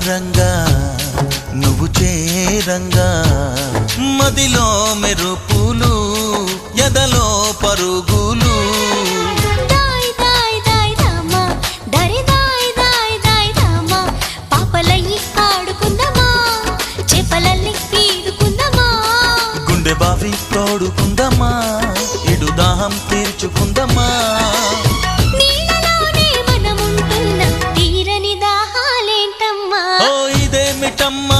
రంగా నువ్వు చేరంగా మదిలో మెరుపులు ఎదలో పరుగులు దాయ్ దాయ్ దాయ్ రామా దరి దాయ్ దాయ్ దాయ్ రామా పాపలయ్యి ఆడుకుందామా చేపలల్లి ఈదుకుందామా గుండె బావి తోడుకుందామా ఇడు దాహం తీర్చుకుందామా నీళ్ళలోనే మనముంటున్న తీరని దాహాలేంటమ్మా ఓ ఇదేమిటమ్మా